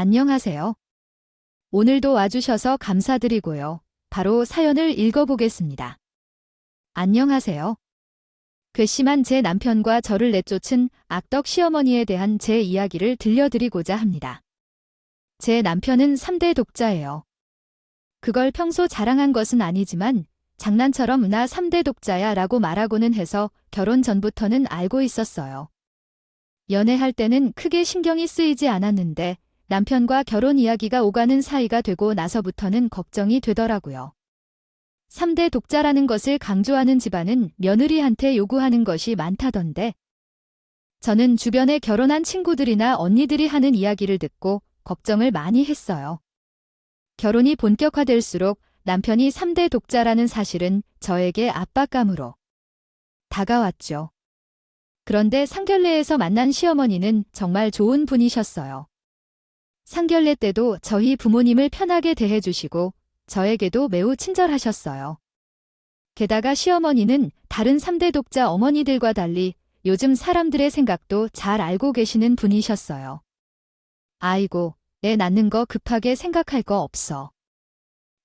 안녕하세요. 오늘도 와주셔서 감사드리고요. 바로 사연을 읽어보겠습니다. 안녕하세요. 괘씸한 제 남편과 저를 내쫓은 악덕 시어머니에 대한 제 이야기를 들려드리고자 합니다. 제 남편은 3대 독자예요. 그걸 평소 자랑한 것은 아니지만 장난처럼 나 3대 독자야 라고 말하고는 해서 결혼 전부터는 알고 있었어요. 연애할 때는 크게 신경이 쓰이지 않았는데 남편과 결혼 이야기가 오가는 사이가 되고 나서부터는 걱정이 되더라고요. 3대 독자라는 것을 강조하는 집안은 며느리한테 요구하는 것이 많다던데. 저는 주변에 결혼한 친구들이나 언니들이 하는 이야기를 듣고 걱정을 많이 했어요. 결혼이 본격화될수록 남편이 3대 독자라는 사실은 저에게 압박감으로 다가왔죠. 그런데 상견례에서 만난 시어머니는 정말 좋은 분이셨어요. 상견례 때도 저희 부모님을 편하게 대해주시고 저에게도 매우 친절하셨어요. 게다가 시어머니는 다른 3대 독자 어머니들과 달리 요즘 사람들의 생각도 잘 알고 계시는 분이셨어요. 아이고, 애 낳는 거 급하게 생각할 거 없어.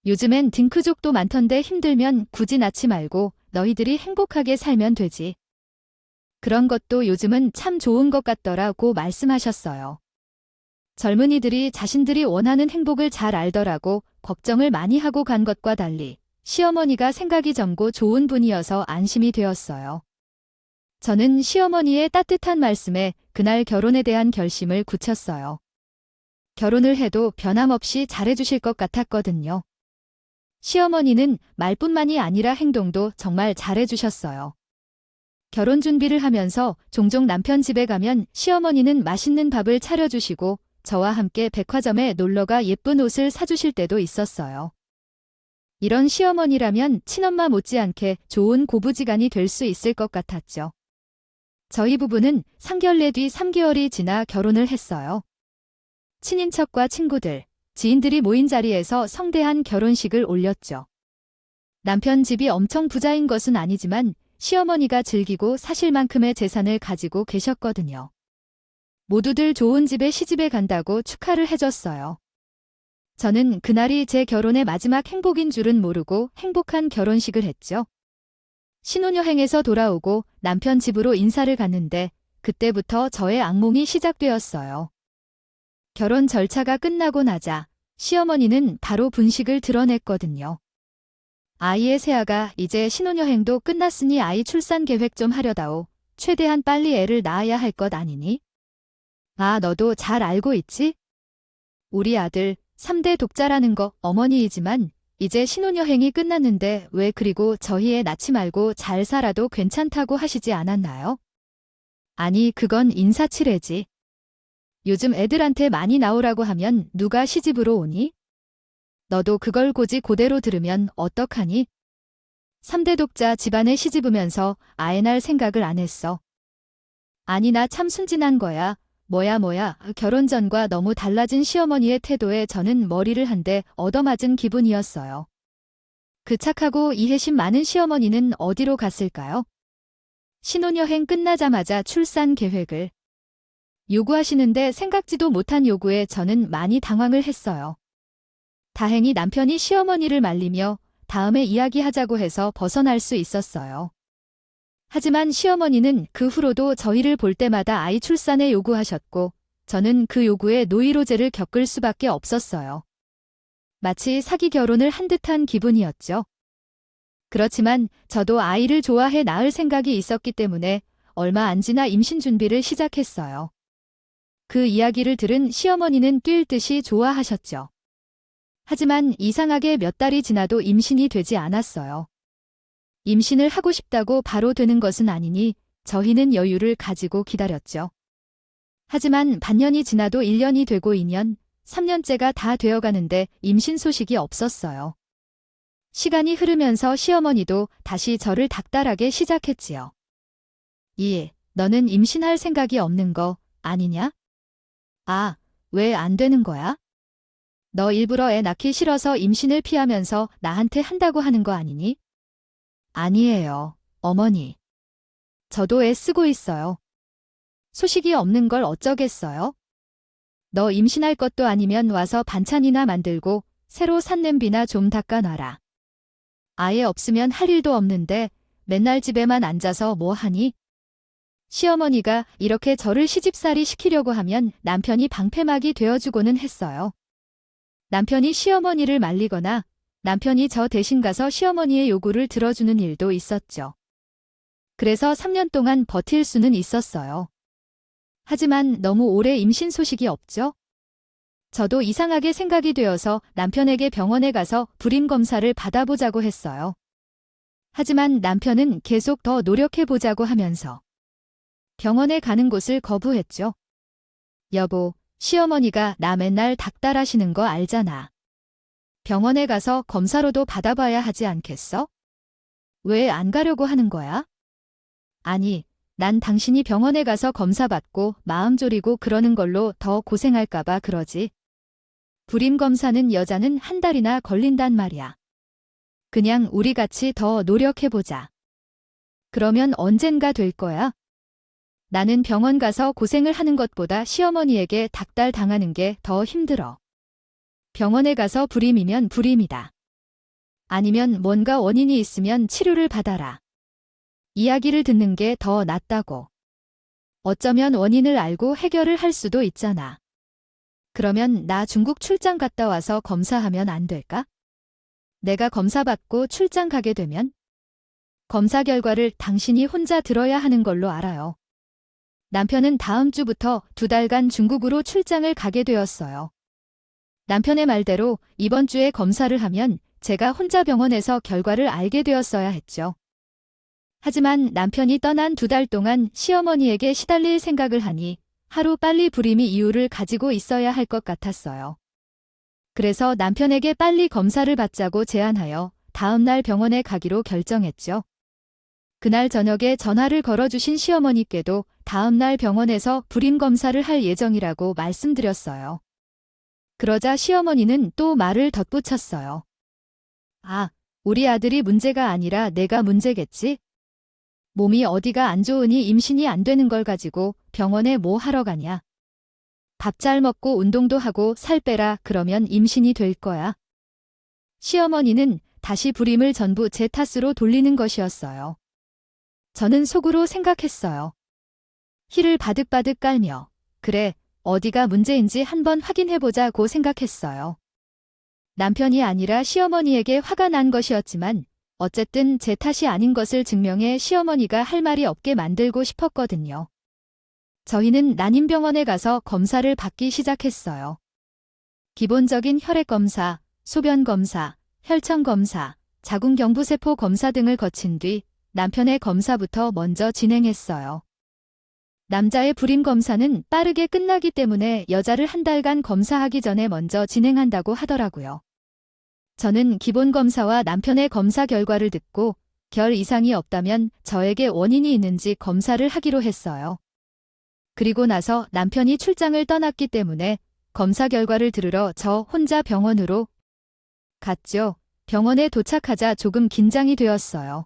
요즘엔 딩크족도 많던데 힘들면 굳이 낳지 말고 너희들이 행복하게 살면 되지. 그런 것도 요즘은 참 좋은 것 같더라고 말씀하셨어요. 젊은이들이 자신들이 원하는 행복을 잘 알더라고 걱정을 많이 하고 간 것과 달리 시어머니가 생각이 젊고 좋은 분이어서 안심이 되었어요. 저는 시어머니의 따뜻한 말씀에 그날 결혼에 대한 결심을 굳혔어요. 결혼을 해도 변함없이 잘해주실 것 같았거든요. 시어머니는 말뿐만이 아니라 행동도 정말 잘해주셨어요. 결혼 준비를 하면서 종종 남편 집에 가면 시어머니는 맛있는 밥을 차려주시고 저와 함께 백화점에 놀러가 예쁜 옷을 사주실 때도 있었어요. 이런 시어머니라면 친엄마 못지않게 좋은 고부지간이 될 수 있을 것 같았죠. 저희 부부는 상견례 뒤 3개월이 지나 결혼을 했어요. 친인척과 친구들, 지인들이 모인 자리에서 성대한 결혼식을 올렸죠. 남편 집이 엄청 부자인 것은 아니지만 시어머니가 즐기고 사실 만큼의 재산을 가지고 계셨거든요. 모두들 좋은 집에 시집에 간다고 축하를 해줬어요. 저는 그날이 제 결혼의 마지막 행복인 줄은 모르고 행복한 결혼식을 했죠. 신혼여행에서 돌아오고 남편 집으로 인사를 갔는데 그때부터 저의 악몽이 시작되었어요. 결혼 절차가 끝나고 나자 시어머니는 바로 분식을 드러냈거든요. 아이의 세아가 이제 신혼여행도 끝났으니 아이 출산 계획 좀 하려다오. 최대한 빨리 애를 낳아야 할 것 아니니? 아, 너도 잘 알고 있지? 우리 아들 3대 독자라는 거 어머니이지만 이제 신혼여행이 끝났는데 왜 그리고 저희 애 낳지 말고 잘 살아도 괜찮다고 하시지 않았나요? 아니, 그건 인사치레지. 요즘 애들한테 많이 나오라고 하면 누가 시집으로 오니? 너도 그걸 고지 고대로 들으면 어떡하니? 3대 독자 집안에 시집으면서 아이 낳을 생각을 안 했어. 아니, 나 참 순진한 거야. 뭐야, 결혼 전과 너무 달라진 시어머니의 태도에 저는 머리를 한 대 얻어맞은 기분이었어요. 그 착하고 이해심 많은 시어머니는 어디로 갔을까요? 신혼여행 끝나자마자 출산 계획을 요구하시는데 생각지도 못한 요구에 저는 많이 당황을 했어요. 다행히 남편이 시어머니를 말리며 다음에 이야기하자고 해서 벗어날 수 있었어요. 하지만 시어머니는 그 후로도 저희를 볼 때마다 아이 출산에 요구하셨고 저는 그 요구에 노이로제를 겪을 수밖에 없었어요. 마치 사기 결혼을 한 듯한 기분이었죠. 그렇지만 저도 아이를 좋아해 낳을 생각이 있었기 때문에 얼마 안 지나 임신 준비를 시작했어요. 그 이야기를 들은 시어머니는 뛸 듯이 좋아하셨죠. 하지만 이상하게 몇 달이 지나도 임신이 되지 않았어요. 임신을 하고 싶다고 바로 되는 것은 아니니 저희는 여유를 가지고 기다렸죠. 하지만 반년이 지나도 1년이 되고 2년, 3년째가 다 되어가는데 임신 소식이 없었어요. 시간이 흐르면서 시어머니도 다시 저를 닥달하게 시작했지요. 너는 임신할 생각이 없는 거 아니냐? 아, 왜 안 되는 거야? 너 일부러 애 낳기 싫어서 임신을 피하면서 나한테 한다고 하는 거 아니니? 아니에요, 어머니. 저도 애 쓰고 있어요. 소식이 없는 걸 어쩌겠어요? 너 임신할 것도 아니면 와서 반찬이나 만들고 새로 산 냄비나 좀 닦아놔라. 아예 없으면 할 일도 없는데 맨날 집에만 앉아서 뭐 하니? 시어머니가 이렇게 저를 시집살이 시키려고 하면 남편이 방패막이 되어주고는 했어요. 남편이 시어머니를 말리거나 남편이 저 대신 가서 시어머니의 요구를 들어주는 일도 있었죠. 그래서 3년 동안 버틸 수는 있었어요. 하지만 너무 오래 임신 소식이 없죠? 저도 이상하게 생각이 되어서 남편에게 병원에 가서 불임 검사를 받아보자고 했어요. 하지만 남편은 계속 더 노력해보자고 하면서 병원에 가는 곳을 거부했죠. 여보, 시어머니가 나 맨날 닥달하시는 거 알잖아. 병원에 가서 검사로도 받아봐야 하지 않겠어? 왜 안 가려고 하는 거야? 아니, 난 당신이 병원에 가서 검사 받고 마음 졸이고 그러는 걸로 더 고생할까봐 그러지. 불임 검사는 여자는 1달이나 걸린단 말이야. 그냥 우리 같이 더 노력해보자. 그러면 언젠가 될 거야. 나는 병원 가서 고생을 하는 것보다 시어머니에게 닥달 당하는 게 더 힘들어. 병원에 가서 불임이면 불임이다. 아니면 뭔가 원인이 있으면 치료를 받아라. 이야기를 듣는 게 더 낫다고. 어쩌면 원인을 알고 해결을 할 수도 있잖아. 그러면 나 중국 출장 갔다 와서 검사하면 안 될까? 내가 검사받고 출장 가게 되면 검사 결과를 당신이 혼자 들어야 하는 걸로 알아요. 남편은 다음 주부터 2달간 중국으로 출장을 가게 되었어요. 남편의 말대로 이번 주에 검사를 하면 제가 혼자 병원에서 결과를 알게 되었어야 했죠. 하지만 남편이 떠난 2달 동안 시어머니에게 시달릴 생각을 하니 하루 빨리 불임이 이유를 가지고 있어야 할 것 같았어요. 그래서 남편에게 빨리 검사를 받자고 제안하여 다음 날 병원에 가기로 결정했죠. 그날 저녁에 전화를 걸어주신 시어머니께도 다음 날 병원에서 불임 검사를 할 예정이라고 말씀드렸어요. 그러자 시어머니는 또 말을 덧붙였어요. 아, 우리 아들이 문제가 아니라 내가 문제겠지? 몸이 어디가 안 좋으니 임신이 안 되는 걸 가지고 병원에 뭐 하러 가냐? 밥 잘 먹고 운동도 하고 살 빼라 그러면 임신이 될 거야. 시어머니는 다시 불임을 전부 제 탓으로 돌리는 것이었어요. 저는 속으로 생각했어요. 힐을 바득바득 깔며 그래, 어디가 문제인지 한번 확인해보자고 생각했어요. 남편이 아니라 시어머니에게 화가 난 것이었지만 어쨌든 제 탓이 아닌 것을 증명해 시어머니가 할 말이 없게 만들고 싶었거든요. 저희는 난임병원에 가서 검사를 받기 시작했어요. 기본적인 혈액검사, 소변검사, 혈청검사, 자궁경부세포 검사 등을 거친 뒤 남편의 검사부터 먼저 진행했어요. 남자의 불임 검사는 빠르게 끝나기 때문에 여자를 1달간 검사하기 전에 먼저 진행한다고 하더라고요. 저는 기본 검사와 남편의 검사 결과를 듣고 결 이상이 없다면 저에게 원인이 있는지 검사를 하기로 했어요. 그리고 나서 남편이 출장을 떠났기 때문에 검사 결과를 들으러 저 혼자 병원으로 갔죠. 병원에 도착하자 조금 긴장이 되었어요.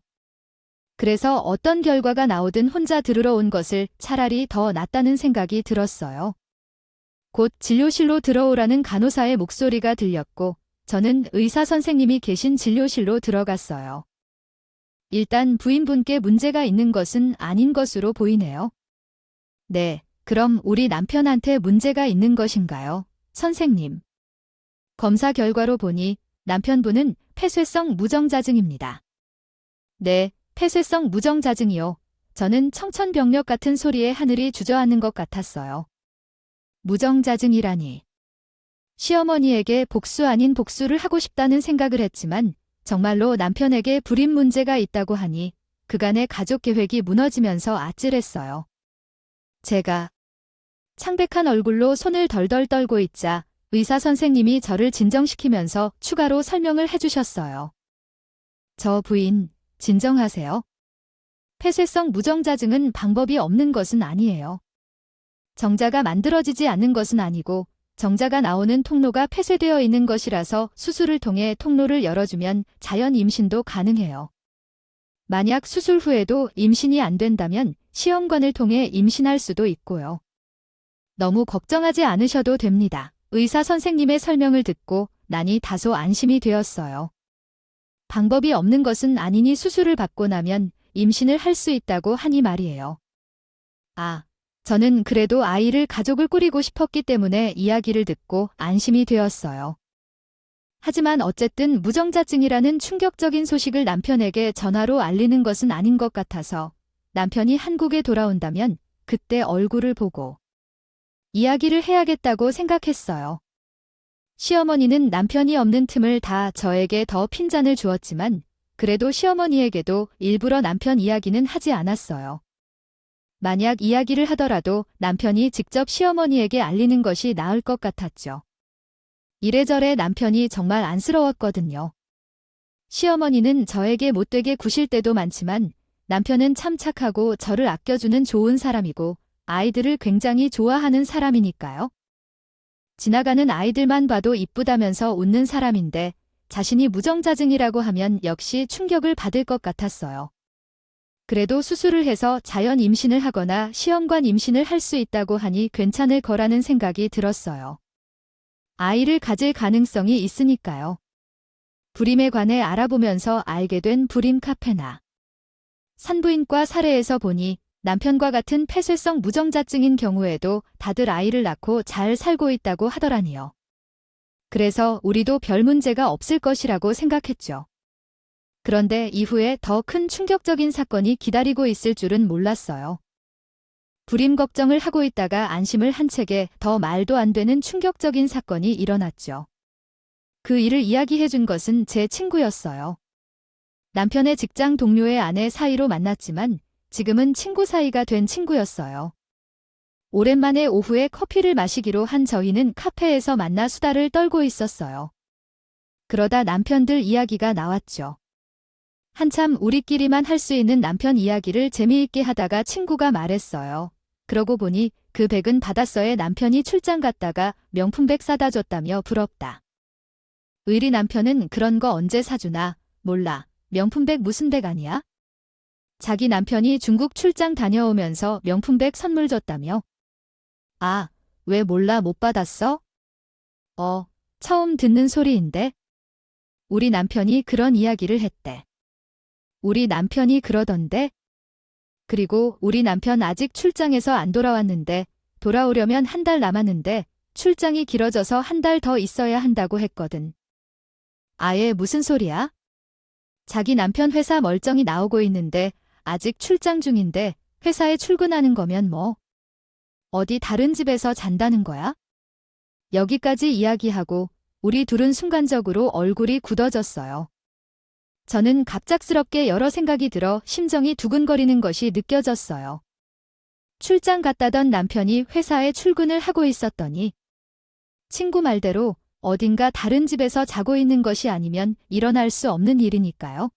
그래서 어떤 결과가 나오든 혼자 들으러 온 것을 차라리 더 낫다는 생각이 들었어요. 곧 진료실로 들어오라는 간호사의 목소리가 들렸고 저는 의사 선생님이 계신 진료실로 들어갔어요. 일단 부인분께 문제가 있는 것은 아닌 것으로 보이네요. 네, 그럼 우리 남편한테 문제가 있는 것인가요, 선생님? 검사 결과로 보니 남편분은 폐쇄성 무정자증입니다. 네, 폐쇄성 무정자증이요. 저는 청천벽력 같은 소리에 하늘이 주저앉는 것 같았어요. 무정자증이라니. 시어머니에게 복수 아닌 복수를 하고 싶다는 생각을 했지만 정말로 남편에게 불임 문제가 있다고 하니 그간의 가족 계획이 무너지면서 아찔했어요. 제가 창백한 얼굴로 손을 덜덜 떨고 있자 의사 선생님이 저를 진정시키면서 추가로 설명을 해주셨어요. 저 부인, 진정하세요. 폐쇄성 무정자증은 방법이 없는 것은 아니에요. 정자가 만들어지지 않는 것은 아니고 정자가 나오는 통로가 폐쇄되어 있는 것이라서 수술을 통해 통로를 열어주면 자연 임신도 가능해요. 만약 수술 후에도 임신이 안 된다면 시험관을 통해 임신할 수도 있고요. 너무 걱정하지 않으셔도 됩니다. 의사 선생님의 설명을 듣고 나니 다소 안심이 되었어요. 방법이 없는 것은 아니니 수술을 받고 나면 임신을 할 수 있다고 하니 말이에요. 아, 저는 그래도 아이를 가족을 꾸리고 싶었기 때문에 이야기를 듣고 안심이 되었어요. 하지만 어쨌든 무정자증이라는 충격적인 소식을 남편에게 전화로 알리는 것은 아닌 것 같아서 남편이 한국에 돌아온다면 그때 얼굴을 보고 이야기를 해야겠다고 생각했어요. 시어머니는 남편이 없는 틈을 다 저에게 더 핀잔을 주었지만 그래도 시어머니에게도 일부러 남편 이야기는 하지 않았어요. 만약 이야기를 하더라도 남편이 직접 시어머니에게 알리는 것이 나을 것 같았죠. 이래저래 남편이 정말 안쓰러웠거든요. 시어머니는 저에게 못되게 구실 때도 많지만 남편은 참 착하고 저를 아껴주는 좋은 사람이고 아이들을 굉장히 좋아하는 사람이니까요. 지나가는 아이들만 봐도 이쁘다면서 웃는 사람인데 자신이 무정자증이라고 하면 역시 충격을 받을 것 같았어요. 그래도 수술을 해서 자연 임신을 하거나 시험관 임신을 할 수 있다고 하니 괜찮을 거라는 생각이 들었어요. 아이를 가질 가능성이 있으니까요. 불임에 관해 알아보면서 알게 된 불임 카페나 산부인과 사례에서 보니 남편과 같은 폐쇄성 무정자증인 경우에도 다들 아이를 낳고 잘 살고 있다고 하더라니요. 그래서 우리도 별 문제가 없을 것이라고 생각했죠. 그런데 이후에 더 큰 충격적인 사건이 기다리고 있을 줄은 몰랐어요. 불임 걱정을 하고 있다가 안심을 한 채게 더 말도 안 되는 충격적인 사건이 일어났죠. 그 일을 이야기해 준 것은 제 친구였어요. 남편의 직장 동료의 아내 사이로 만났지만 지금은 친구 사이가 된 친구였어요. 오랜만에 오후에 커피를 마시기로 한 저희는 카페에서 만나 수다를 떨고 있었어요. 그러다 남편들 이야기가 나왔죠. 한참 우리끼리만 할 수 있는 남편 이야기를 재미있게 하다가 친구가 말했어요. 그러고 보니 그 백은 바닷서에 남편이 출장 갔다가 명품백 사다 줬다며 부럽다. 의리 남편은 그런 거 언제 사주나? 몰라. 명품백 무슨 백 아니야? 자기 남편이 중국 출장 다녀오면서 명품백 선물 줬다며? 아, 왜 몰라 못 받았어? 처음 듣는 소리인데? 우리 남편이 그런 이야기를 했대. 우리 남편이 그러던데? 그리고 우리 남편 아직 출장에서 안 돌아왔는데 돌아오려면 한 달 남았는데 출장이 길어져서 한 달 더 있어야 한다고 했거든. 아예 무슨 소리야? 자기 남편 회사 멀쩡히 나오고 있는데 아직 출장 중인데 회사에 출근하는 거면 뭐. 어디 다른 집에서 잔다는 거야? 여기까지 이야기하고 우리 둘은 순간적으로 얼굴이 굳어졌어요. 저는 갑작스럽게 여러 생각이 들어 심정이 두근거리는 것이 느껴졌어요. 출장 갔다던 남편이 회사에 출근을 하고 있었더니 친구 말대로 어딘가 다른 집에서 자고 있는 것이 아니면 일어날 수 없는 일이니까요.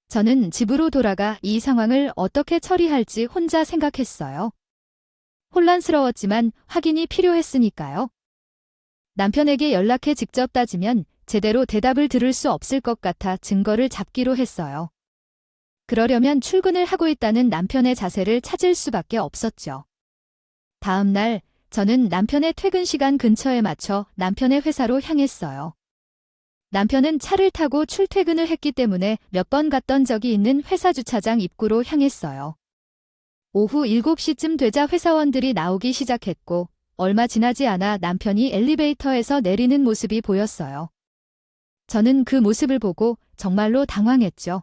저는 집으로 돌아가 이 상황을 어떻게 처리할지 혼자 생각했어요. 혼란스러웠지만 확인이 필요했으니까요. 남편에게 연락해 직접 따지면 제대로 대답을 들을 수 없을 것 같아 증거를 잡기로 했어요. 그러려면 출근을 하고 있다는 남편의 자세를 찾을 수밖에 없었죠. 다음 날 저는 남편의 퇴근 시간 근처에 맞춰 남편의 회사로 향했어요. 남편은 차를 타고 출퇴근을 했기 때문에 몇 번 갔던 적이 있는 회사 주차장 입구로 향했어요. 오후 7시쯤 되자 회사원들이 나오기 시작했고 얼마 지나지 않아 남편이 엘리베이터에서 내리는 모습이 보였어요. 저는 그 모습을 보고 정말로 당황했죠.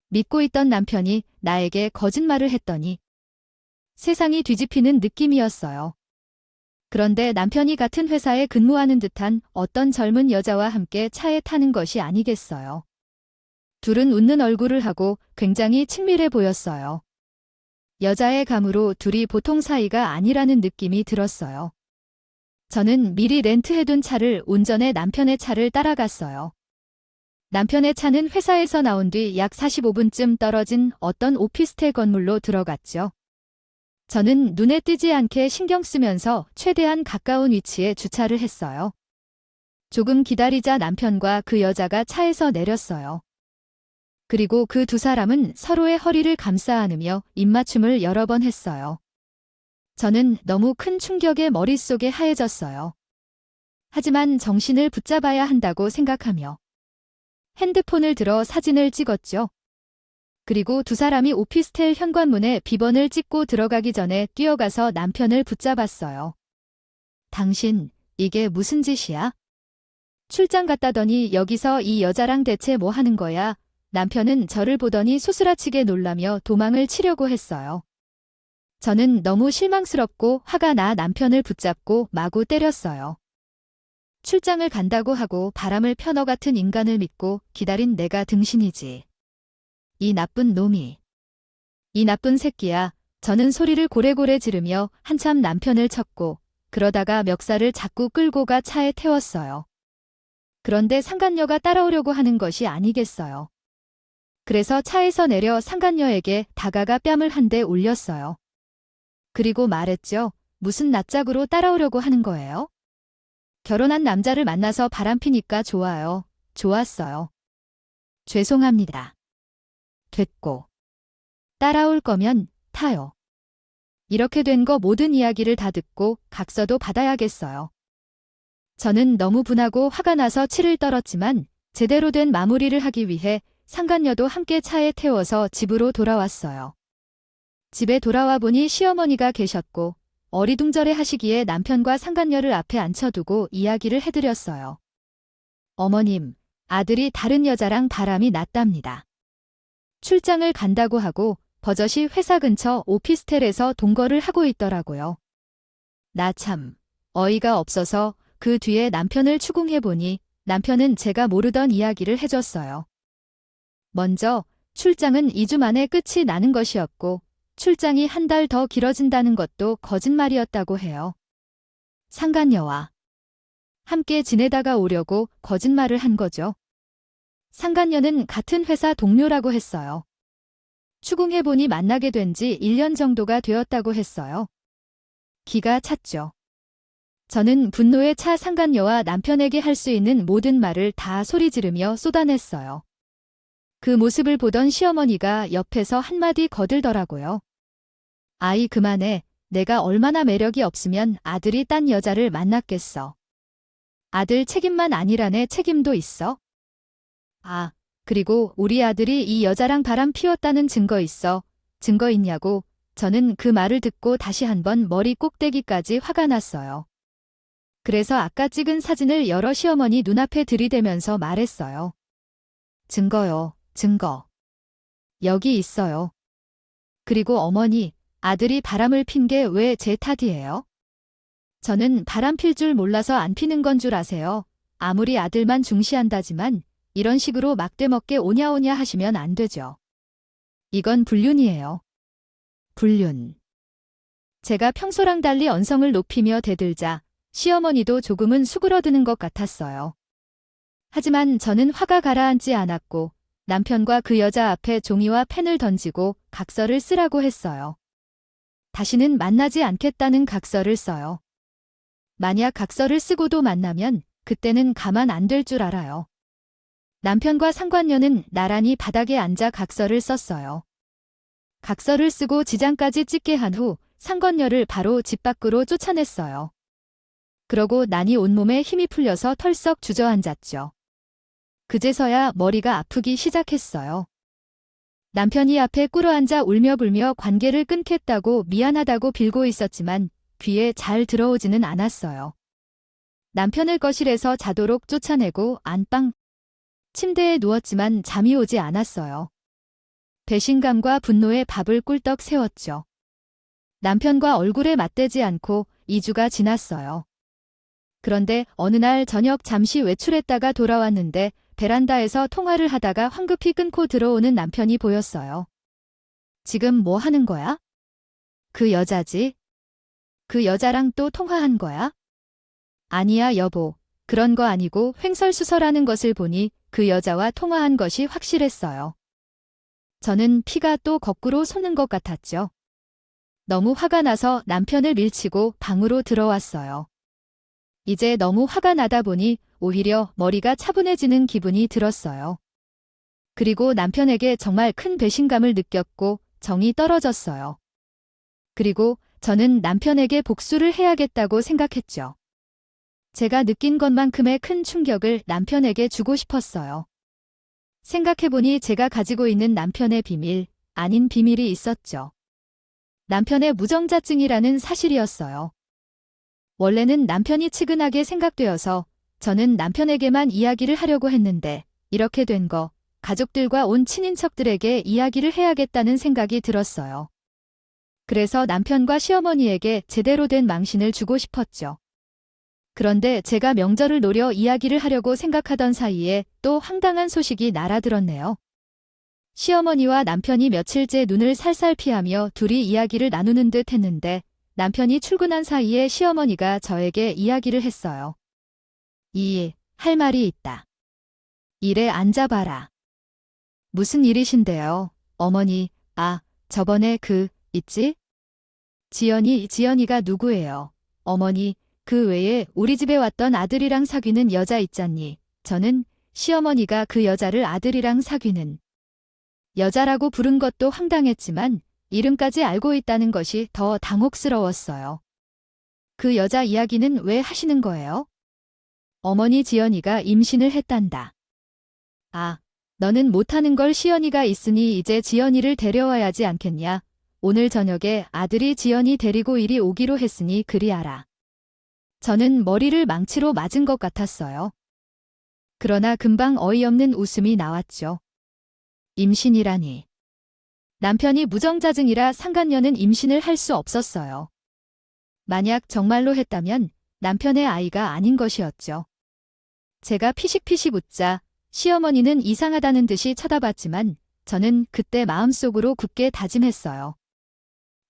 믿고 있던 남편이 나에게 거짓말을 했더니 세상이 뒤집히는 느낌이었어요. 그런데 남편이 같은 회사에 근무하는 듯한 어떤 젊은 여자와 함께 차에 타는 것이 아니겠어요. 둘은 웃는 얼굴을 하고 굉장히 친밀해 보였어요. 여자의 감으로 둘이 보통 사이가 아니라는 느낌이 들었어요. 저는 미리 렌트해둔 차를 운전해 남편의 차를 따라갔어요. 남편의 차는 회사에서 나온 뒤 약 45분쯤 떨어진 어떤 오피스텔 건물로 들어갔죠. 저는 눈에 띄지 않게 신경 쓰면서 최대한 가까운 위치에 주차를 했어요. 조금 기다리자 남편과 그 여자가 차에서 내렸어요. 그리고 그 두 사람은 서로의 허리를 감싸 안으며 입맞춤을 여러 번 했어요. 저는 너무 큰 충격에 머릿속에 하얘졌어요. 하지만 정신을 붙잡아야 한다고 생각하며 핸드폰을 들어 사진을 찍었죠. 그리고 두 사람이 오피스텔 현관문에 비번을 찍고 들어가기 전에 뛰어가서 남편을 붙잡았어요. 당신, 이게 무슨 짓이야? 출장 갔다더니 여기서 이 여자랑 대체 뭐 하는 거야? 남편은 저를 보더니 소스라치게 놀라며 도망을 치려고 했어요. 저는 너무 실망스럽고 화가 나 남편을 붙잡고 마구 때렸어요. 출장을 간다고 하고 바람을 펴 너 같은 인간을 믿고 기다린 내가 등신이지. 이 나쁜 놈이. 이 나쁜 새끼야. 저는 소리를 고래고래 지르며 한참 남편을 쳤고 그러다가 멱살을 자꾸 끌고 가 차에 태웠어요. 그런데 상간녀가 따라오려고 하는 것이 아니겠어요. 그래서 차에서 내려 상간녀에게 다가가 뺨을 한 대 올렸어요. 그리고 말했죠. 무슨 낯짝으로 따라오려고 하는 거예요? 결혼한 남자를 만나서 바람피니까 좋아요. 좋았어요. 죄송합니다. 됐고. 따라올 거면 타요. 이렇게 된 거 모든 이야기를 다 듣고 각서도 받아야겠어요. 저는 너무 분하고 화가 나서 치를 떨었지만 제대로 된 마무리를 하기 위해 상간녀도 함께 차에 태워서 집으로 돌아왔어요. 집에 돌아와 보니 시어머니가 계셨고 어리둥절해 하시기에 남편과 상간녀를 앞에 앉혀두고 이야기를 해드렸어요. 어머님, 아들이 다른 여자랑 바람이 났답니다. 출장을 간다고 하고 버젓이 회사 근처 오피스텔에서 동거를 하고 있더라고요. 나 참 어이가 없어서 그 뒤에 남편을 추궁해보니 남편은 제가 모르던 이야기를 해줬어요. 먼저 출장은 2주 만에 끝이 나는 것이었고 출장이 한 달 더 길어진다는 것도 거짓말이었다고 해요. 상간녀와 함께 지내다가 오려고 거짓말을 한 거죠. 상간녀는 같은 회사 동료라고 했어요. 추궁해보니 만나게 된 지 1년 정도가 되었다고 했어요. 기가 찼죠. 저는 분노에 차 상간녀와 남편에게 할 수 있는 모든 말을 다 소리 지르며 쏟아냈어요. 그 모습을 보던 시어머니가 옆에서 한마디 거들더라고요. 아이 그만해. 내가 얼마나 매력이 없으면 아들이 딴 여자를 만났겠어. 아들 책임만 아니라네 책임도 있어. 아, 그리고 우리 아들이 이 여자랑 바람 피웠다는 증거 있어. 증거 있냐고. 저는 그 말을 듣고 다시 한번 머리 꼭대기까지 화가 났어요. 그래서 아까 찍은 사진을 여러 시어머니 눈앞에 들이대면서 말했어요. 증거요, 증거. 여기 있어요. 그리고 어머니, 아들이 바람을 핀 게 왜 제 탓이에요? 저는 바람 필 줄 몰라서 안 피는 건 줄 아세요. 아무리 아들만 중시한다지만 이런 식으로 막대먹게 오냐오냐 하시면 안 되죠. 이건 불륜이에요. 불륜. 제가 평소랑 달리 언성을 높이며 대들자 시어머니도 조금은 수그러드는 것 같았어요. 하지만 저는 화가 가라앉지 않았고 남편과 그 여자 앞에 종이와 펜을 던지고 각서를 쓰라고 했어요. 다시는 만나지 않겠다는 각서를 써요. 만약 각서를 쓰고도 만나면 그때는 가만 안 될 줄 알아요. 남편과 상관녀는 나란히 바닥에 앉아 각서를 썼어요. 각서를 쓰고 지장까지 찍게 한 후 상관녀를 바로 집 밖으로 쫓아냈어요. 그러고 나니 온몸에 힘이 풀려서 털썩 주저앉았죠. 그제서야 머리가 아프기 시작했어요. 남편이 앞에 꿇어앉아 울며불며 관계를 끊겠다고 미안하다고 빌고 있었지만 귀에 잘 들어오지는 않았어요. 남편을 거실에서 자도록 쫓아내고 안방 침대에 누웠지만 잠이 오지 않았어요. 배신감과 분노에 밥을 꿀떡 세웠죠. 남편과 얼굴에 맞대지 않고 2주가 지났어요. 그런데 어느 날 저녁 잠시 외출했다가 돌아왔는데 베란다에서 통화를 하다가 황급히 끊고 들어오는 남편이 보였어요. 지금 뭐 하는 거야? 그 여자지? 그 여자랑 또 통화한 거야? 아니야 여보. 그런 거 아니고 횡설수설하는 것을 보니 그 여자와 통화한 것이 확실했어요. 저는 피가 또 거꾸로 솟는 것 같았죠. 너무 화가 나서 남편을 밀치고 방으로 들어왔어요. 이제 너무 화가 나다 보니 오히려 머리가 차분해지는 기분이 들었어요. 그리고 남편에게 정말 큰 배신감을 느꼈고 정이 떨어졌어요. 그리고 저는 남편에게 복수를 해야겠다고 생각했죠. 제가 느낀 것만큼의 큰 충격을 남편에게 주고 싶었어요. 생각해보니 제가 가지고 있는 남편의 비밀, 아닌 비밀이 있었죠. 남편의 무정자증이라는 사실이었어요. 원래는 남편이 측은하게 생각되어서 저는 남편에게만 이야기를 하려고 했는데 이렇게 된 거 가족들과 온 친인척들에게 이야기를 해야겠다는 생각이 들었어요. 그래서 남편과 시어머니에게 제대로 된 망신을 주고 싶었죠. 그런데 제가 명절을 노려 이야기를 하려고 생각하던 사이에 또 황당한 소식이 날아들었네요. 시어머니와 남편이 며칠째 눈을 살살 피하며 둘이 이야기를 나누는 듯 했는데 남편이 출근한 사이에 시어머니가 저에게 이야기를 했어요. 할 말이 있다. 이래 앉아봐라. 무슨 일이신데요, 어머니? 저번에 있지? 지연이가 누구예요? 어머니, 그 외에 우리 집에 왔던 아들이랑 사귀는 여자 있잖니. 저는 시어머니가 그 여자를 아들이랑 사귀는 여자라고 부른 것도 황당했지만 이름까지 알고 있다는 것이 더 당혹스러웠어요. 그 여자 이야기는 왜 하시는 거예요? 어머니, 지연이가 임신을 했단다. 너는 못하는 걸 시연이가 있으니 이제 지연이를 데려와야지 않겠냐? 오늘 저녁에 아들이 지연이 데리고 이리 오기로 했으니 그리 알아. 저는 머리를 망치로 맞은 것 같았어요. 그러나 금방 어이없는 웃음이 나왔죠. 임신이라니. 남편이 무정자증이라 상간녀는 임신을 할 수 없었어요. 만약 정말로 했다면 남편의 아이가 아닌 것이었죠. 제가 피식피식 웃자 시어머니는 이상하다는 듯이 쳐다봤지만 저는 그때 마음속으로 굳게 다짐했어요.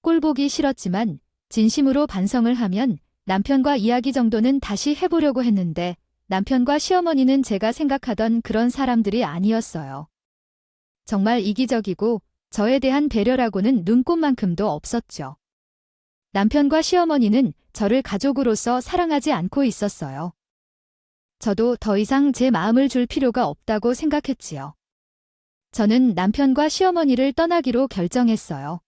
꼴보기 싫었지만 진심으로 반성을 하면 남편과 이야기 정도는 다시 해보려고 했는데 남편과 시어머니는 제가 생각하던 그런 사람들이 아니었어요. 정말 이기적이고 저에 대한 배려라고는 눈꼽만큼도 없었죠. 남편과 시어머니는 저를 가족으로서 사랑하지 않고 있었어요. 저도 더 이상 제 마음을 줄 필요가 없다고 생각했지요. 저는 남편과 시어머니를 떠나기로 결정했어요.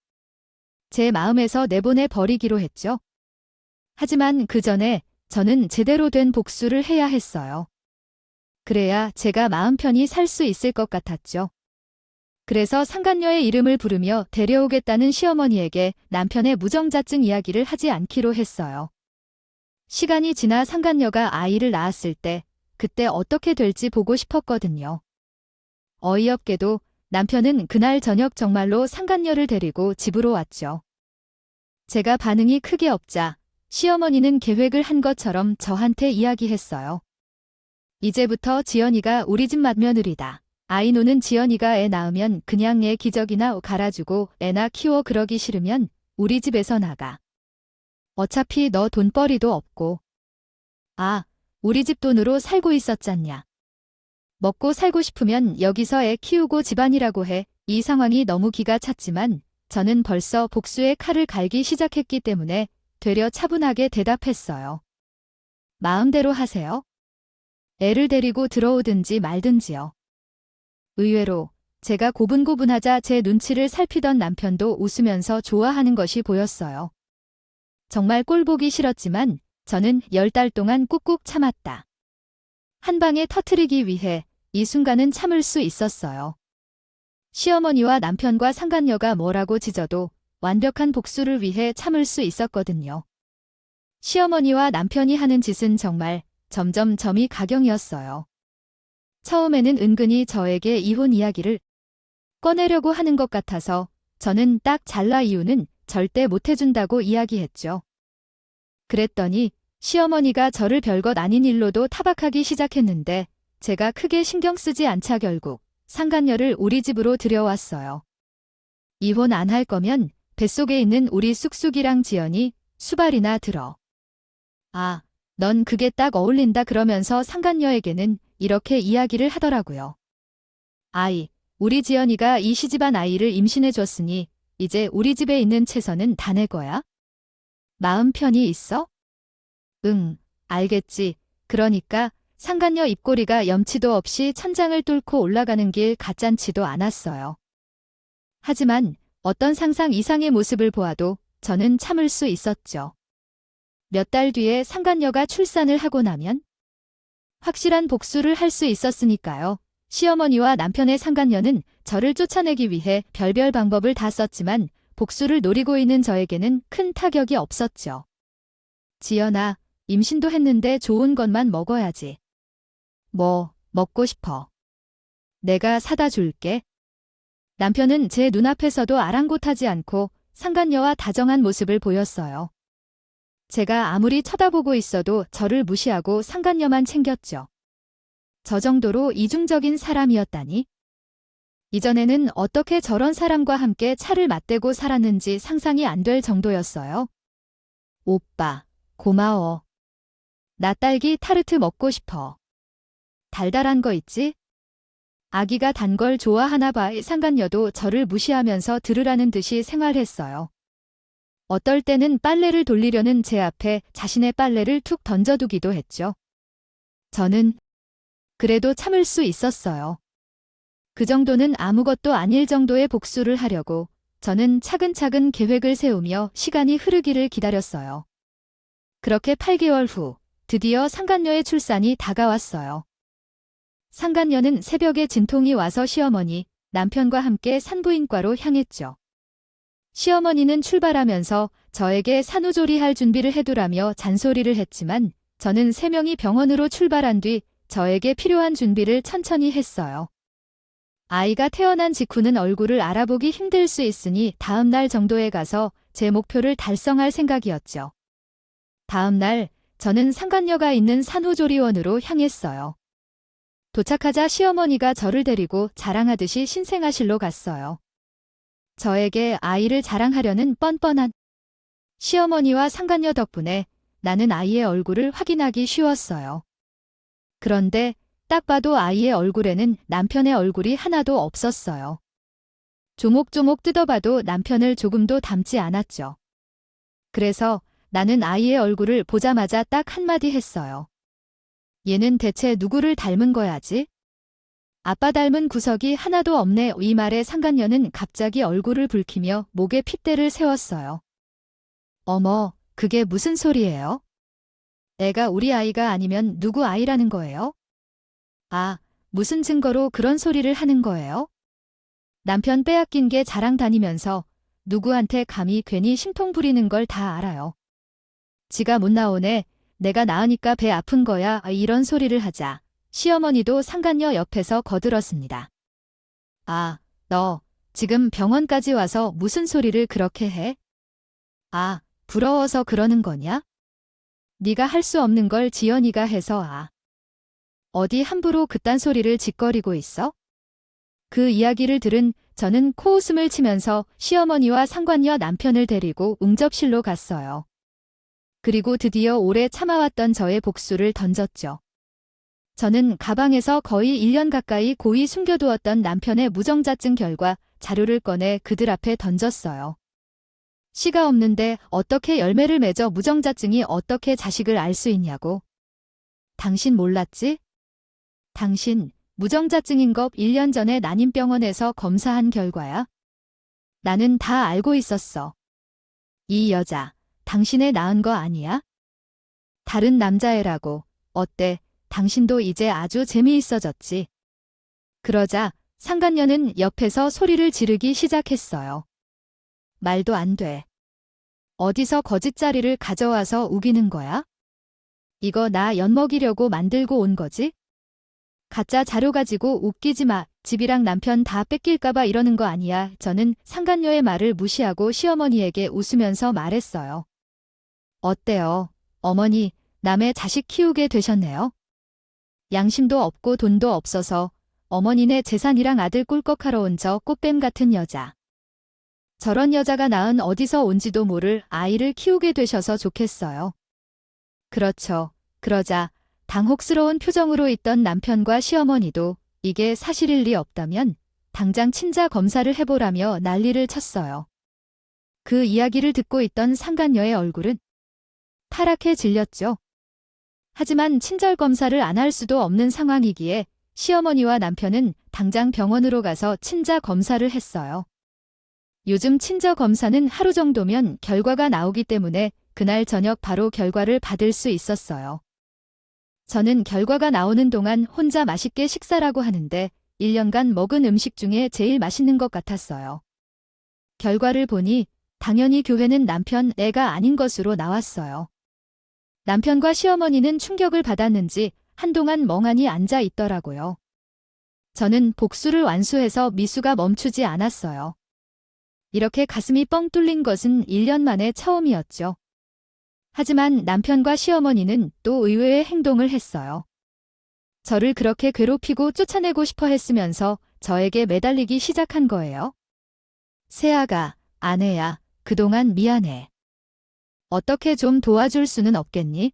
제 마음에서 내보내 버리기로 했죠. 하지만 그 전에 저는 제대로 된 복수를 해야 했어요. 그래야 제가 마음 편히 살 수 있을 것 같았죠. 그래서 상간녀의 이름을 부르며 데려오겠다는 시어머니에게 남편의 무정자증 이야기를 하지 않기로 했어요. 시간이 지나 상간녀가 아이를 낳았을 때 그때 어떻게 될지 보고 싶었거든요. 어이없게도 남편은 그날 저녁 정말로 상간녀를 데리고 집으로 왔죠. 제가 반응이 크게 없자 시어머니는 계획을 한 것처럼 저한테 이야기했어요. 이제부터 지연이가 우리 집 맏며느리다. 아이 노는 지연이가 애 낳으면 그냥 애 기저귀나 갈아주고 애나 키워 그러기 싫으면 우리 집에서 나가. 어차피 너 돈벌이도 없고. 우리 집 돈으로 살고 있었잖냐. 먹고 살고 싶으면 여기서 애 키우고 집안이라고 해. 이 상황이 너무 기가 찼지만 저는 벌써 복수의 칼을 갈기 시작했기 때문에 되려 차분하게 대답했어요. 마음대로 하세요. 애를 데리고 들어오든지 말든지요. 의외로 제가 고분고분하자 제 눈치를 살피던 남편도 웃으면서 좋아하는 것이 보였어요. 정말 꼴보기 싫었지만 저는 10달 동안 꾹꾹 참았다. 한 방에 터뜨리기 위해 이 순간은 참을 수 있었어요. 시어머니와 남편과 상간녀가 뭐라고 짖어도 완벽한 복수를 위해 참을 수 있었거든요. 시어머니와 남편이 하는 짓은 정말 점점 점이 가경이었어요. 처음에는 은근히 저에게 이혼 이야기를 꺼내려고 하는 것 같아서 저는 딱 잘라 이유는 절대 못해준다고 이야기했죠. 그랬더니 시어머니가 저를 별것 아닌 일로도 타박하기 시작했는데 제가 크게 신경 쓰지 않자 결국 상간녀를 우리 집으로 들여왔어요. 이혼 안 할 거면 뱃속에 있는 우리 쑥쑥이랑 지연이 수발이나 들어. 넌 그게 딱 어울린다 그러면서 상간녀에게는 이렇게 이야기를 하더라고요. 우리 지연이가 이 시집안 아이를 임신해줬으니 이제 우리 집에 있는 채선은 다 내 거야? 마음 편히 있어? 응, 알겠지. 그러니까 상간녀 입꼬리가 염치도 없이 천장을 뚫고 올라가는 길 가짠치도 않았어요. 하지만 어떤 상상 이상의 모습을 보아도 저는 참을 수 있었죠. 몇 달 뒤에 상간녀가 출산을 하고 나면 확실한 복수를 할 수 있었으니까요. 시어머니와 남편의 상간녀는 저를 쫓아내기 위해 별별 방법을 다 썼지만 복수를 노리고 있는 저에게는 큰 타격이 없었죠. 지연아, 임신도 했는데 좋은 것만 먹어야지. 뭐, 먹고 싶어. 내가 사다 줄게. 남편은 제 눈앞에서도 아랑곳하지 않고 상간녀와 다정한 모습을 보였어요. 제가 아무리 쳐다보고 있어도 저를 무시하고 상간녀만 챙겼죠. 저 정도로 이중적인 사람이었다니. 이전에는 어떻게 저런 사람과 함께 차를 맞대고 살았는지 상상이 안 될 정도였어요. 오빠, 고마워. 나 딸기 타르트 먹고 싶어. 달달한 거 있지? 아기가 단 걸 좋아하나 봐. 상간녀도 저를 무시하면서 들으라는 듯이 생활했어요. 어떨 때는 빨래를 돌리려는 제 앞에 자신의 빨래를 툭 던져두기도 했죠. 저는 그래도 참을 수 있었어요. 그 정도는 아무것도 아닐 정도의 복수를 하려고 저는 차근차근 계획을 세우며 시간이 흐르기를 기다렸어요. 그렇게 8개월 후 드디어 상간녀의 출산이 다가왔어요. 상간녀는 새벽에 진통이 와서 시어머니, 남편과 함께 산부인과로 향했죠. 시어머니는 출발하면서 저에게 산후조리할 준비를 해두라며 잔소리를 했지만 저는 3명이 병원으로 출발한 뒤 저에게 필요한 준비를 천천히 했어요. 아이가 태어난 직후는 얼굴을 알아보기 힘들 수 있으니 다음 날 정도에 가서 제 목표를 달성할 생각이었죠. 다음 날 저는 상간녀가 있는 산후조리원으로 향했어요. 도착하자 시어머니가 저를 데리고 자랑하듯이 신생아실로 갔어요. 저에게 아이를 자랑하려는 뻔뻔한 시어머니와 상간녀 덕분에 나는 아이의 얼굴을 확인하기 쉬웠어요. 그런데 딱 봐도 아이의 얼굴에는 남편의 얼굴이 하나도 없었어요. 조목조목 뜯어봐도 남편을 조금도 닮지 않았죠. 그래서 나는 아이의 얼굴을 보자마자 딱 한마디 했어요. 얘는 대체 누구를 닮은 거야지? 아빠 닮은 구석이 하나도 없네. 이 말에 상간녀는 갑자기 얼굴을 붉히며 목에 핏대를 세웠어요. 어머, 그게 무슨 소리예요? 애가 우리 아이가 아니면 누구 아이라는 거예요? 아, 무슨 증거로 그런 소리를 하는 거예요? 남편 빼앗긴 게 자랑 다니면서 누구한테 감히 괜히 심통 부리는 걸 다 알아요. 지가 못 나오네. 내가 낳으니까 배 아픈 거야. 이런 소리를 하자 시어머니도 상간녀 옆에서 거들었습니다. 아, 너 지금 병원까지 와서 무슨 소리를 그렇게 해? 아, 부러워서 그러는 거냐? 네가 할 수 없는 걸 지연이가 해서. 어디 함부로 그딴 소리를 짓거리고 있어? 그 이야기를 들은 저는 코웃음을 치면서 시어머니와 상간녀 남편을 데리고 응접실로 갔어요. 그리고 드디어 오래 참아왔던 저의 복수를 던졌죠. 저는 가방에서 거의 1년 가까이 고이 숨겨두었던 남편의 무정자증 결과 자료를 꺼내 그들 앞에 던졌어요. 씨가 없는데 어떻게 열매를 맺어 무정자증이 어떻게 자식을 알 수 있냐고. 당신 몰랐지? 당신 무정자증인 것 1년 전에 난임병원에서 검사한 결과야. 나는 다 알고 있었어. 이 여자, 당신의 낳은 거 아니야? 다른 남자애라고. 어때? 당신도 이제 아주 재미있어졌지. 그러자 상간녀는 옆에서 소리를 지르기 시작했어요. 말도 안 돼. 어디서 거짓자리를 가져와서 우기는 거야? 이거 나 엿먹이려고 만들고 온 거지? 가짜 자료 가지고 웃기지 마. 집이랑 남편 다 뺏길까봐 이러는 거 아니야. 저는 상간녀의 말을 무시하고 시어머니에게 웃으면서 말했어요. 어때요? 어머니, 남의 자식 키우게 되셨네요. 양심도 없고 돈도 없어서 어머니네 재산이랑 아들 꿀꺽하러 온 저 꽃뱀 같은 여자. 저런 여자가 낳은 어디서 온지도 모를 아이를 키우게 되셔서 좋겠어요. 그렇죠. 그러자 당혹스러운 표정으로 있던 남편과 시어머니도 이게 사실일 리 없다면 당장 친자 검사를 해보라며 난리를 쳤어요. 그 이야기를 듣고 있던 상간녀의 얼굴은 파랗게 질렸죠. 하지만 친절 검사를 안 할 수도 없는 상황이기에 시어머니와 남편은 당장 병원으로 가서 친자 검사를 했어요. 요즘 친저 검사는 하루 정도면 결과가 나오기 때문에 그날 저녁 바로 결과를 받을 수 있었어요. 저는 결과가 나오는 동안 혼자 맛있게 식사라고 하는데 1년간 먹은 음식 중에 제일 맛있는 것 같았어요. 결과를 보니 당연히 교회는 남편 애가 아닌 것으로 나왔어요. 남편과 시어머니는 충격을 받았는지 한동안 멍하니 앉아 있더라고요. 저는 복수를 완수해서 미수가 멈추지 않았어요. 이렇게 가슴이 뻥 뚫린 것은 1년 만에 처음이었죠. 하지만 남편과 시어머니는 또 의외의 행동을 했어요. 저를 그렇게 괴롭히고 쫓아내고 싶어 했으면서 저에게 매달리기 시작한 거예요. 세아가, 아내야, 그동안 미안해. 어떻게 좀 도와줄 수는 없겠니?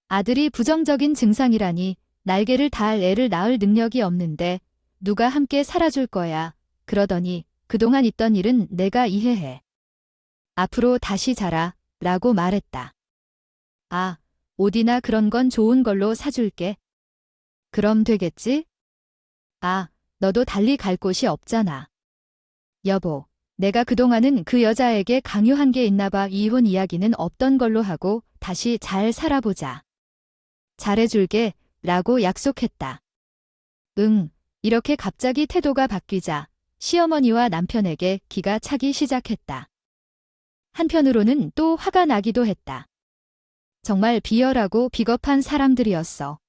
아들이 부정적인 증상이라니 날개를 달 애를 낳을 능력이 없는데 누가 함께 살아줄 거야. 그러더니 그동안 있던 일은 내가 이해해. 앞으로 다시 자라 라고 말했다. 아, 옷이나 그런 건 좋은 걸로 사줄게. 그럼 되겠지? 아, 너도 달리 갈 곳이 없잖아. 여보, 내가 그동안은 그 여자에게 강요한 게 있나 봐. 이혼 이야기는 없던 걸로 하고 다시 잘 살아보자. 잘해줄게 라고 약속했다. 응, 이렇게 갑자기 태도가 바뀌자 시어머니와 남편에게 기가 차기 시작했다. 한편으로는 또 화가 나기도 했다. 정말 비열하고 비겁한 사람들이었어.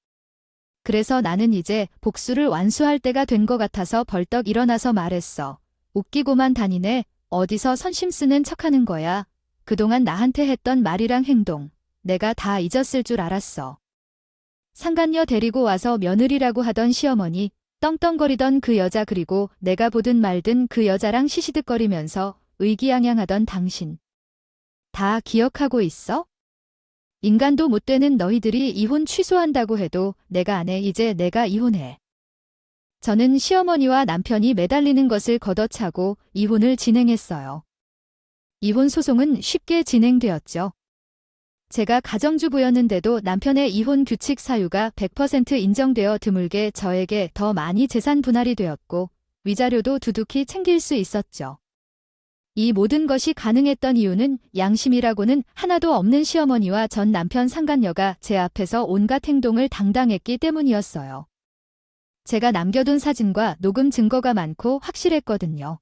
그래서 나는 이제 복수를 완수할 때가 된 것 같아서 벌떡 일어나서 말했어. 웃기고만 다니네. 어디서 선심 쓰는 척하는 거야. 그동안 나한테 했던 말이랑 행동, 내가 다 잊었을 줄 알았어. 상간녀 데리고 와서 며느리라고 하던 시어머니, 떵떵거리던 그 여자 그리고 내가 보든 말든 그 여자랑 시시득거리면서 의기양양하던 당신. 다 기억하고 있어? 인간도 못 되는 너희들이 이혼 취소한다고 해도 내가 안 해. 이제 내가 이혼해. 저는 시어머니와 남편이 매달리는 것을 걷어차고 이혼을 진행했어요. 이혼 소송은 쉽게 진행되었죠. 제가 가정주부였는데도 남편의 이혼 규칙 사유가 100% 인정되어 드물게 저에게 더 많이 재산 분할이 되었고 위자료도 두둑히 챙길 수 있었죠. 이 모든 것이 가능했던 이유는 양심이라고는 하나도 없는 시어머니와 전 남편 상간녀가 제 앞에서 온갖 행동을 당당했기 때문이었어요. 제가 남겨둔 사진과 녹음 증거가 많고 확실했거든요.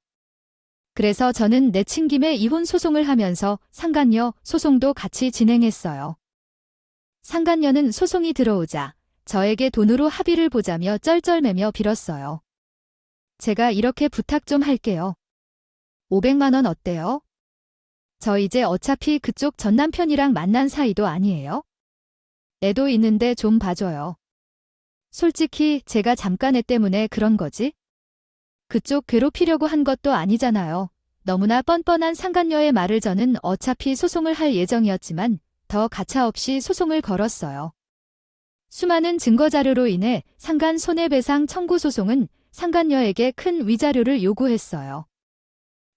그래서 저는 내친 김에 이혼 소송을 하면서 상간녀 소송도 같이 진행했어요. 상간녀는 소송이 들어오자 저에게 돈으로 합의를 보자며 쩔쩔매며 빌었어요. 제가 이렇게 부탁 좀 할게요. 500만 원 어때요? 저 이제 어차피 그쪽 전 남편이랑 만난 사이도 아니에요? 애도 있는데 좀 봐줘요. 솔직히 제가 잠깐 애 때문에 그런 거지? 그쪽 괴롭히려고 한 것도 아니잖아요. 너무나 뻔뻔한 상간녀의 말을 저는 어차피 소송을 할 예정이었지만 더 가차없이 소송을 걸었어요. 수많은 증거자료로 인해 상간 손해배상 청구 소송은 상간녀에게 큰 위자료를 요구했어요.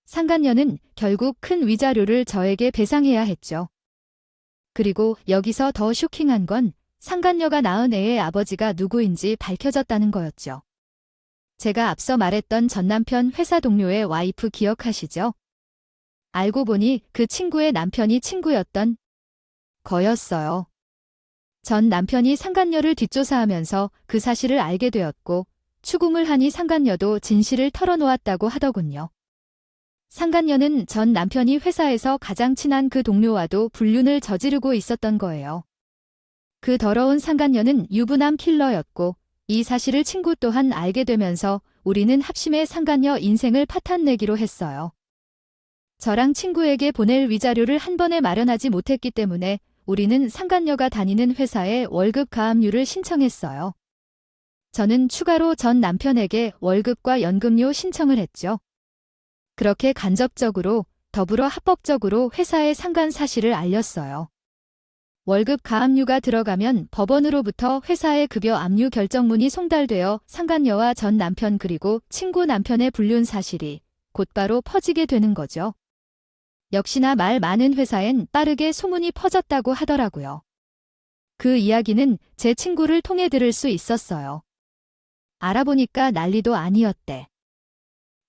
상간녀는 결국 큰 위자료를 저에게 배상해야 했죠. 그리고 여기서 더 쇼킹한 건 상간녀가 낳은 애의 아버지가 누구인지 밝혀졌다는 거였죠. 제가 앞서 말했던 전 남편 회사 동료의 와이프 기억하시죠? 알고 보니 그 친구의 남편이 친구였던 거였어요. 전 남편이 상간녀를 뒷조사하면서 그 사실을 알게 되었고 추궁을 하니 상간녀도 진실을 털어놓았다고 하더군요. 상간녀는 전 남편이 회사에서 가장 친한 그 동료와도 불륜을 저지르고 있었던 거예요. 그 더러운 상간녀는 유부남 킬러였고 이 사실을 친구 또한 알게 되면서 우리는 합심해 상간녀 인생을 파탄내기로 했어요. 저랑 친구에게 보낼 위자료를 한 번에 마련하지 못했기 때문에 우리는 상간녀가 다니는 회사에 월급 가압류를 신청했어요. 저는 추가로 전 남편에게 월급과 연금료 신청을 했죠. 그렇게 간접적으로 더불어 합법적으로 회사에 상간 사실을 알렸어요. 월급 가압류가 들어가면 법원으로부터 회사의 급여 압류 결정문이 송달되어 상간녀와 전 남편 그리고 친구 남편의 불륜 사실이 곧바로 퍼지게 되는 거죠. 역시나 말 많은 회사엔 빠르게 소문이 퍼졌다고 하더라고요. 그 이야기는 제 친구를 통해 들을 수 있었어요. 알아보니까 난리도 아니었대.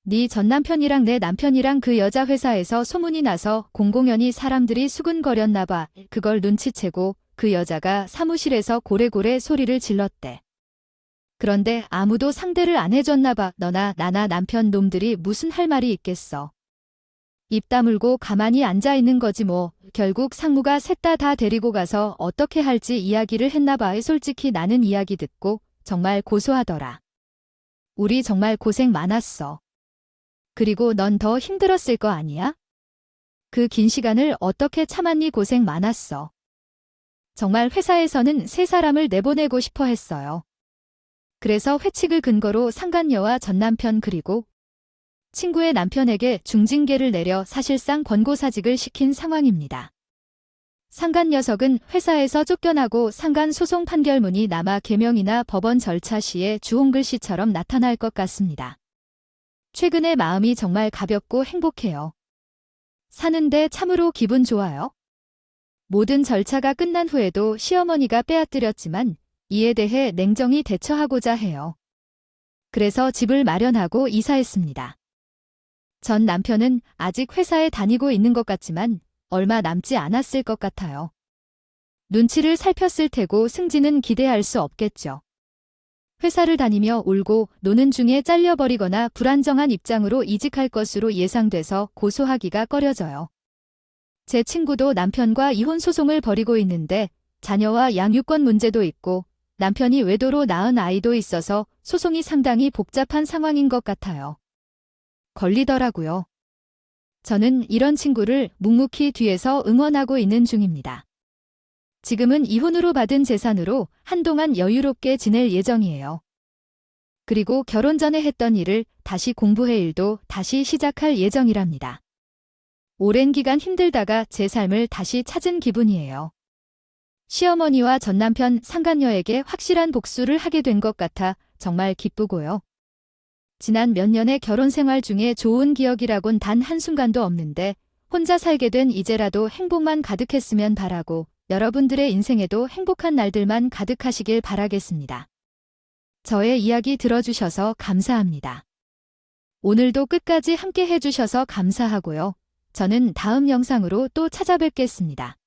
네 전 남편이랑 내 남편이랑 그 여자 회사에서 소문이 나서 공공연히 사람들이 수근거렸나 봐. 그걸 눈치채고 그 여자가 사무실에서 고래고래 소리를 질렀대. 그런데 아무도 상대를 안 해줬나 봐. 너나 나나 남편 놈들이 무슨 할 말이 있겠어. 입 다물고 가만히 앉아 있는 거지 뭐. 결국 상무가 셋 다 데리고 가서 어떻게 할지 이야기를 했나 봐. 솔직히 나는 이야기 듣고 정말 고소하더라. 우리 정말 고생 많았어. 그리고 넌 더 힘들었을 거 아니야? 그 긴 시간을 어떻게 참았니? 고생 많았어. 정말 회사에서는 세 사람을 내보내고 싶어 했어요. 그래서 회칙을 근거로 상간녀와 전 남편 그리고 친구의 남편에게 중징계를 내려 사실상 권고사직을 시킨 상황입니다. 상간 녀석은 회사에서 쫓겨나고 상간 소송 판결문이 남아 개명이나 법원 절차 시에 주홍글씨처럼 나타날 것 같습니다. 최근에 마음이 정말 가볍고 행복해요. 사는데 참으로 기분 좋아요. 모든 절차가 끝난 후에도 시어머니가 빼앗들였지만 이에 대해 냉정히 대처하고자 해요. 그래서 집을 마련하고 이사했습니다. 전 남편은 아직 회사에 다니고 있는 것 같지만 얼마 남지 않았을 것 같아요. 눈치를 살폈을 테고 승진은 기대할 수 없겠죠. 회사를 다니며 울고 노는 중에 잘려버리거나 불안정한 입장으로 이직할 것으로 예상돼서 고소하기가 꺼려져요. 제 친구도 남편과 이혼 소송을 벌이고 있는데 자녀와 양육권 문제도 있고 남편이 외도로 낳은 아이도 있어서 소송이 상당히 복잡한 상황인 것 같아요. 걸리더라고요. 저는 이런 친구를 묵묵히 뒤에서 응원하고 있는 중입니다. 지금은 이혼으로 받은 재산으로 한동안 여유롭게 지낼 예정이에요. 그리고 결혼 전에 했던 일을 다시 공부해 일도 다시 시작할 예정이랍니다. 오랜 기간 힘들다가 제 삶을 다시 찾은 기분이에요. 시어머니와 전 남편 상간녀에게 확실한 복수를 하게 된 것 같아 정말 기쁘고요. 지난 몇 년의 결혼 생활 중에 좋은 기억이라곤 단 한순간도 없는데 혼자 살게 된 이제라도 행복만 가득했으면 바라고 여러분들의 인생에도 행복한 날들만 가득하시길 바라겠습니다. 저의 이야기 들어주셔서 감사합니다. 오늘도 끝까지 함께 해주셔서 감사하고요. 저는 다음 영상으로 또 찾아뵙겠습니다.